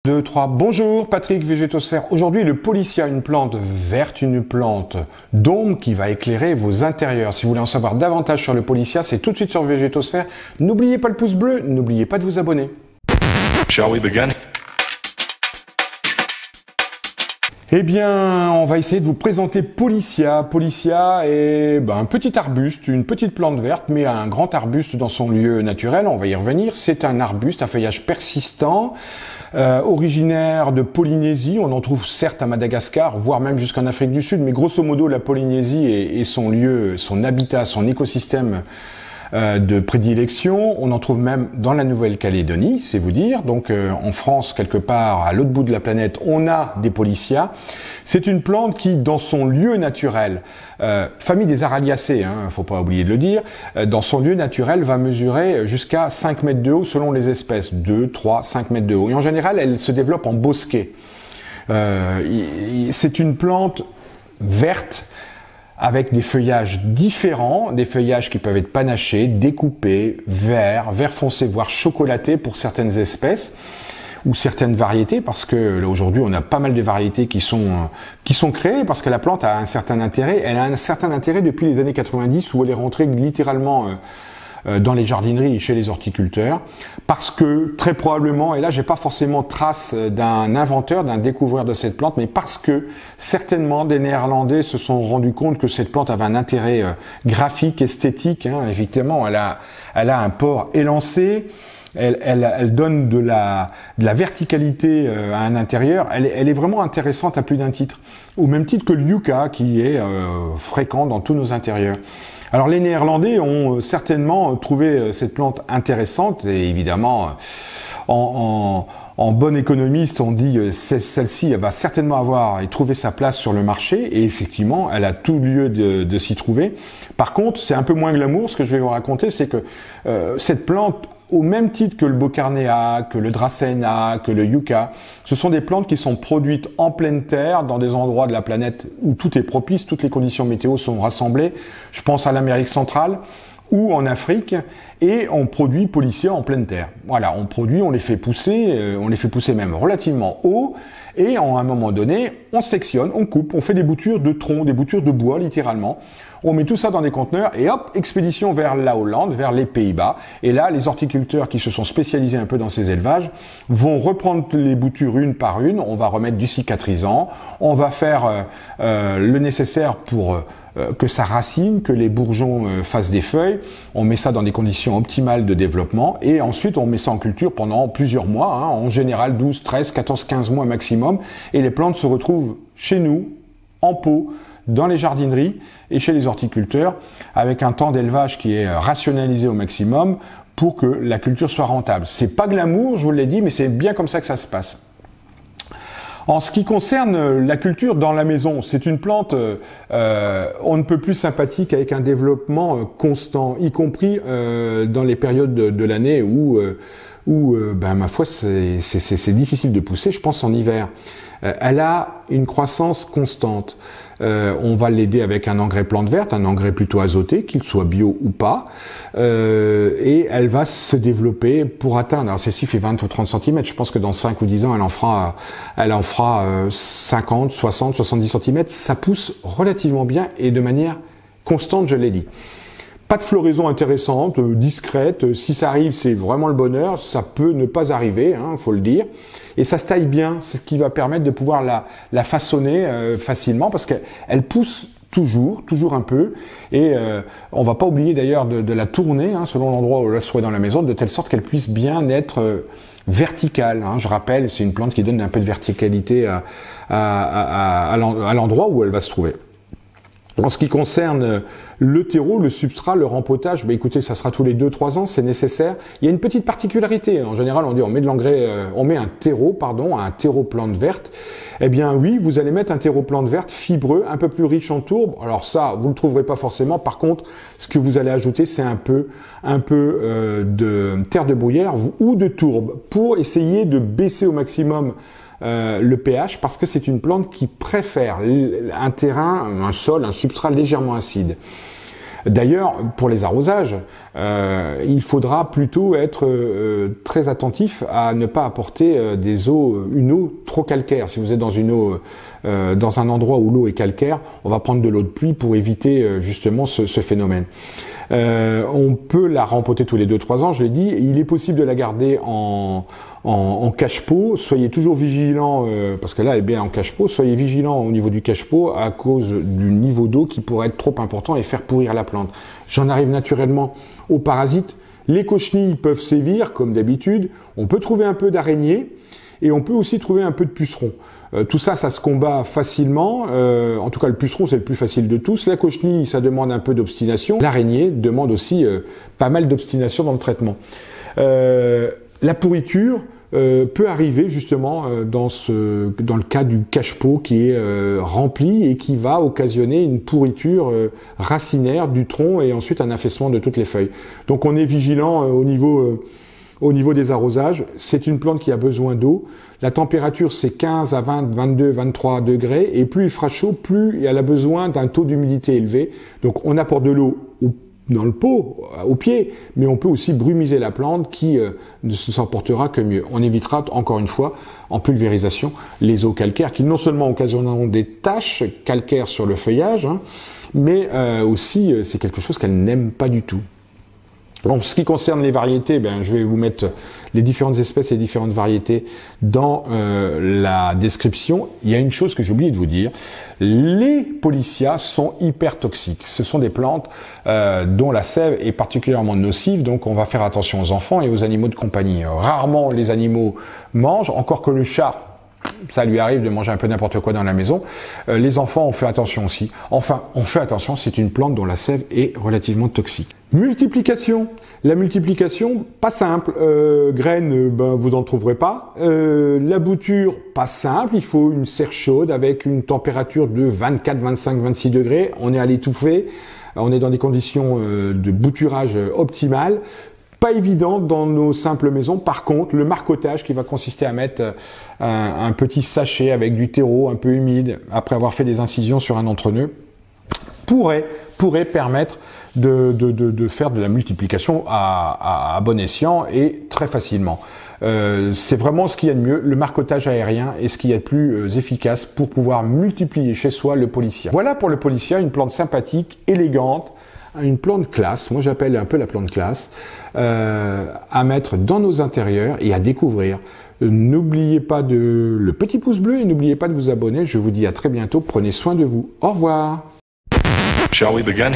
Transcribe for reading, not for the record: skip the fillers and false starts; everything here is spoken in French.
2, 3. Bonjour, Patrick Végétosphère. Aujourd'hui, le Polycia, une plante verte, une plante d'ombre qui va éclairer vos intérieurs. Si vous voulez en savoir davantage sur le Polycia, c'est tout de suite sur Végétosphère. N'oubliez pas le pouce bleu, n'oubliez pas de vous abonner. Shall we begin? Eh bien, on va essayer de vous présenter Polycia. Polycia est un petit arbuste, une petite plante verte, mais un grand arbuste dans son lieu naturel. On va y revenir. C'est un arbuste à feuillage persistant, originaire de Polynésie. On en trouve certes à Madagascar, voire même jusqu'en Afrique du Sud, mais grosso modo, la Polynésie est son lieu, son habitat, son écosystème de prédilection. On en trouve même dans la Nouvelle-Calédonie, c'est vous dire. Donc en France, quelque part à l'autre bout de la planète, on a des Polycias. C'est une plante qui, dans son lieu naturel, famille des Araliacées, faut pas oublier de le dire, dans son lieu naturel va mesurer jusqu'à 5 mètres de haut selon les espèces, 2, 3, 5 mètres de haut. Et en général, elle se développe en bosquet. C'est une plante verte, avec des feuillages différents, des feuillages qui peuvent être panachés, découpés, vert foncé, voire chocolaté pour certaines espèces ou certaines variétés, parce que là aujourd'hui on a pas mal de variétés qui sont créées, parce que la plante a un certain intérêt. Elle a un certain intérêt depuis les années 90 où elle est rentrée littéralement dans les jardineries et chez les horticulteurs, parce que très probablement, et là j'ai pas forcément trace d'un inventeur, d'un découvreur de cette plante, mais parce que certainement des Néerlandais se sont rendus compte que cette plante avait un intérêt graphique, esthétique. Évidemment, elle a un port élancé. Elle donne de la verticalité à un intérieur. Elle est vraiment intéressante à plus d'un titre, au même titre que le yucca qui est fréquent dans tous nos intérieurs. Alors les Néerlandais ont certainement trouvé cette plante intéressante, et évidemment en bon économiste on dit celle-ci elle va certainement avoir et trouver sa place sur le marché, et effectivement elle a tout lieu de s'y trouver. Par contre, c'est un peu moins glamour. Ce que je vais vous raconter, c'est que cette plante, au même titre que le Boccarnea, que le Dracæna, que le yucca, ce sont des plantes qui sont produites en pleine terre, dans des endroits de la planète où tout est propice, toutes les conditions météo sont rassemblées. Je pense à l'Amérique centrale ou en Afrique, et on produit Polycia en pleine terre. Voilà, on les fait pousser même relativement haut, et à un moment donné, on sectionne, on coupe, on fait des boutures de troncs, des boutures de bois littéralement. On met tout ça dans des conteneurs et hop, expédition vers la Hollande, vers les Pays-Bas. Et là, les horticulteurs qui se sont spécialisés un peu dans ces élevages vont reprendre les boutures une par une. On va remettre du cicatrisant, on va faire le nécessaire pour que ça racine, que les bourgeons fassent des feuilles. On met ça dans des conditions optimales de développement, et ensuite on met ça en culture pendant plusieurs mois, en général 12, 13, 14, 15 mois maximum, et les plantes se retrouvent chez nous, en pot, dans les jardineries et chez les horticulteurs, avec un temps d'élevage qui est rationalisé au maximum pour que la culture soit rentable. C'est pas glamour, je vous l'ai dit, mais c'est bien comme ça que ça se passe. En ce qui concerne la culture dans la maison, c'est une plante on ne peut plus sympathique, avec un développement constant, y compris dans les périodes de l'année où ma foi, c'est difficile de pousser, je pense en hiver. Elle a une croissance constante. On va l'aider avec un engrais plante verte, un engrais plutôt azoté, qu'il soit bio ou pas, et elle va se développer pour atteindre, alors celle-ci fait 20 ou 30 cm, je pense que dans 5 ou 10 ans, elle en fera 50, 60, 70 cm, ça pousse relativement bien et de manière constante, je l'ai dit. Pas de floraison intéressante, discrète. Si ça arrive, c'est vraiment le bonheur. Ça peut ne pas arriver, faut le dire. Et ça se taille bien, c'est ce qui va permettre de pouvoir la façonner facilement, parce qu'elle pousse toujours un peu. Et on va pas oublier d'ailleurs de la tourner, selon l'endroit où elle soit dans la maison, de telle sorte qu'elle puisse bien être verticale. Je rappelle, c'est une plante qui donne un peu de verticalité à l'endroit où elle va se trouver. En ce qui concerne le terreau, le substrat, le rempotage, écoutez, ça sera tous les 2-3 ans, c'est nécessaire. Il y a une petite particularité. En général, on met de l'engrais, on met un terreau plante verte. Eh bien oui, vous allez mettre un terreau plante verte fibreux, un peu plus riche en tourbe. Alors ça, vous le trouverez pas forcément. Par contre, ce que vous allez ajouter, c'est un peu de terre de bruyère ou de tourbe pour essayer de baisser au maximum le pH, parce que c'est une plante qui préfère un terrain, un sol, un substrat légèrement acide. D'ailleurs, pour les arrosages, il faudra plutôt être très attentif à ne pas apporter une eau trop calcaire. Si vous êtes dans un endroit où l'eau est calcaire, on va prendre de l'eau de pluie pour éviter justement ce phénomène. On peut la rempoter tous les 2-3 ans, je l'ai dit. Il est possible de la garder en cache-pot. Soyez toujours vigilant, parce que là, elle est bien en cache-pot. Soyez vigilant au niveau du cache-pot à cause du niveau d'eau qui pourrait être trop important et faire pourrir la plante. J'en arrive naturellement aux parasites. Les cochenilles peuvent sévir, comme d'habitude. On peut trouver un peu d'araignées et on peut aussi trouver un peu de pucerons. Tout ça, ça se combat facilement. En tout cas, le puceron, c'est le plus facile de tous. La cochenille, ça demande un peu d'obstination. L'araignée demande aussi pas mal d'obstination dans le traitement. La pourriture peut arriver justement dans le cas du cache-pot qui est rempli et qui va occasionner une pourriture racinaire du tronc et ensuite un affaissement de toutes les feuilles. Donc on est vigilant au niveau des arrosages. C'est une plante qui a besoin d'eau. La température, c'est 15 à 20, 22, 23 degrés. Et plus il fera chaud, plus elle a besoin d'un taux d'humidité élevé. Donc, on apporte de l'eau dans le pot, au pied, mais on peut aussi brumiser la plante qui ne s'en portera que mieux. On évitera, encore une fois, en pulvérisation, les eaux calcaires qui non seulement occasionneront des taches calcaires sur le feuillage, mais aussi, c'est quelque chose qu'elle n'aime pas du tout. En ce qui concerne les variétés, je vais vous mettre les différentes espèces et les différentes variétés dans la description. Il y a une chose que j'ai oublié de vous dire. Les Polycia sont hyper toxiques. Ce sont des plantes dont la sève est particulièrement nocive, donc on va faire attention aux enfants et aux animaux de compagnie. Rarement les animaux mangent, encore que le chat, ça lui arrive de manger un peu n'importe quoi dans la maison. Les enfants, on fait attention aussi. Enfin, on fait attention, c'est une plante dont la sève est relativement toxique. Multiplication. La multiplication, pas simple. Graines, vous n'en trouverez pas. La bouture, pas simple. Il faut une serre chaude avec une température de 24, 25, 26 degrés. On est à l'étouffer. On est dans des conditions de bouturage optimales. Pas évident dans nos simples maisons. Par contre, le marcottage qui va consister à mettre un petit sachet avec du terreau un peu humide après avoir fait des incisions sur un entrenœud pourrait permettre de faire de la multiplication à bon escient et très facilement. C'est vraiment ce qu'il y a de mieux. Le marcottage aérien est ce qu'il y a de plus efficace pour pouvoir multiplier chez soi le Polycia. Voilà pour le Polycia, une plante sympathique, élégante, une plante classe, moi j'appelle un peu la plante classe, à mettre dans nos intérieurs et à découvrir. N'oubliez pas le petit pouce bleu et n'oubliez pas de vous abonner. Je vous dis à très bientôt. Prenez soin de vous. Au revoir. Shall we begin?